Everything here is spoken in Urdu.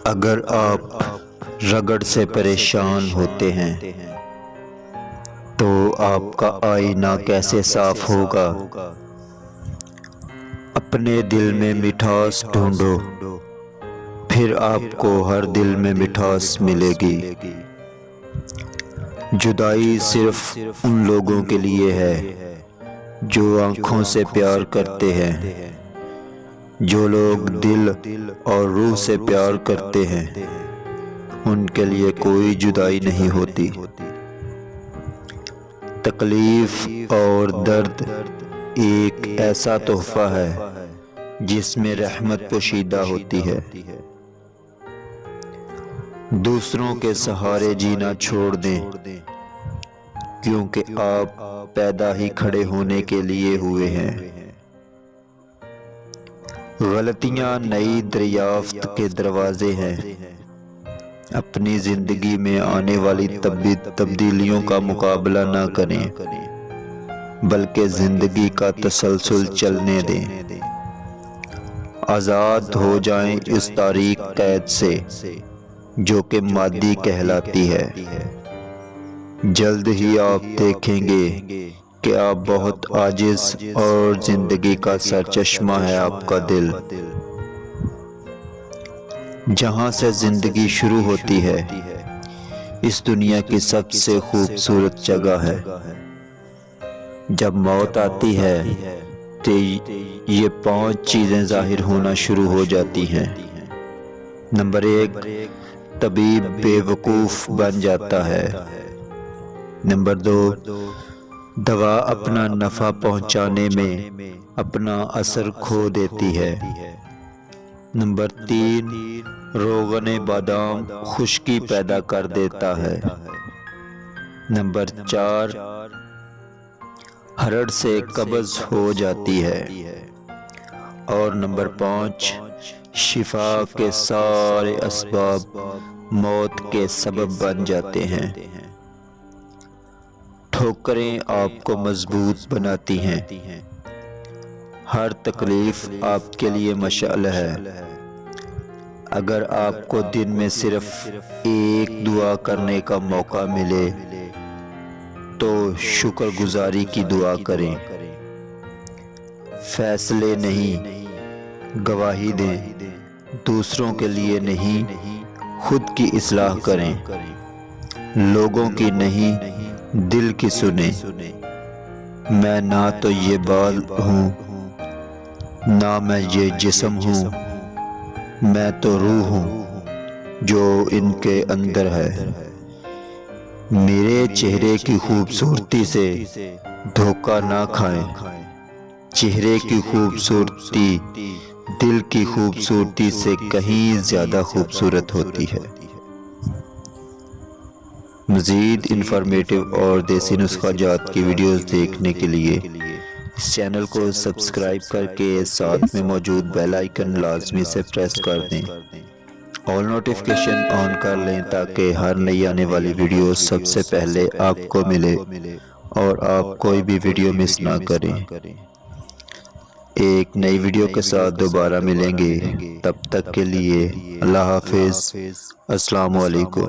اگر آپ رگڑ سے پریشان ہوتے ہیں تو آپ کا آئینہ کیسے صاف ہوگا؟ اپنے دل میں مٹھاس ڈھونڈو، پھر آپ کو ہر دل میں مٹھاس ملے گی۔ جدائی صرف ان لوگوں کے لیے ہے جو آنکھوں سے پیار کرتے ہیں۔ جو لوگ دل اور روح سے پیار کرتے ہیں ان کے لیے کوئی جدائی نہیں ہوتی۔ تکلیف اور درد ایک ایسا تحفہ ہے جس میں رحمت پوشیدہ ہوتی ہے۔ دوسروں کے سہارے جینا چھوڑ دیں، کیونکہ آپ پیدا ہی کھڑے ہونے کے لیے ہوئے ہیں۔ غلطیاں نئی دریافت کے دروازے ہیں۔ اپنی زندگی میں آنے والی تبدیلیوں کا مقابلہ نہ کریں، بلکہ زندگی کا تسلسل چلنے دیں۔ آزاد ہو جائیں اس تاریک قید سے جو کہ مادی کہلاتی ہے۔ جلد ہی آپ دیکھیں گے کہ آپ بہت عاجز اور زندگی کا سرچشمہ ہے آپ کا دل۔ جہاں سے زندگی شروع ہوتی ہے اس دنیا کی سب سے خوبصورت جگہ ہے۔ جب موت آتی ہے تو یہ 5 چیزیں ظاہر ہونا شروع ہو جاتی ہیں۔ نمبر 1، طبیب بے وقوف بن جاتا ہے۔ نمبر 2، دوا اپنا نفع پہنچانے میں اپنا اثر کھو دیتی ہے۔ نمبر 3، روغن بادام خشکی پیدا کر دیتا ہے۔ نمبر 4، ہرڑ سے قبض ہو جاتی ہے۔ اور نمبر 5، شفا کے سارے اسباب موت کے سبب بن جاتے ہیں۔ ٹھوکریں آپ کو مضبوط بناتی ہیں۔ ہر تکلیف آپ کے لیے مشعل ہے۔ اگر آپ کو دن میں صرف ایک دعا کرنے کا موقع ملے تو شکر گزاری کی دعا کریں۔ فیصلے نہیں، گواہی دیں۔ دوسروں کے لیے نہیں، خود کی اصلاح کریں۔ لوگوں کی نہیں، دل کی سنیں۔ میں نہ تو یہ بال ہوں، نہ میں یہ جسم ہوں، میں تو روح ہوں جو ان کے اندر ہے۔ میرے چہرے کی خوبصورتی سے دھوکہ نہ کھائیں۔ چہرے کی خوبصورتی دل کی خوبصورتی سے کہیں زیادہ خوبصورت ہوتی ہے۔ مزید انفارمیٹو اور دیسی نسخہ جات کی ویڈیوز دیکھنے کے لیے اس چینل کو سبسکرائب کر کے ساتھ میں موجود بیل آئیکن لازمی سے پریس کر دیں۔ آل نوٹیفیکیشن آن کر لیں تاکہ ہر نئی آنے والی ویڈیو سب سے پہلے آپ کو ملے اور آپ کوئی بھی ویڈیو مس نہ کریں۔ ایک نئی ویڈیو کے ساتھ دوبارہ ملیں گے، تب تک کے لیے اللہ حافظ۔ السلام علیکم۔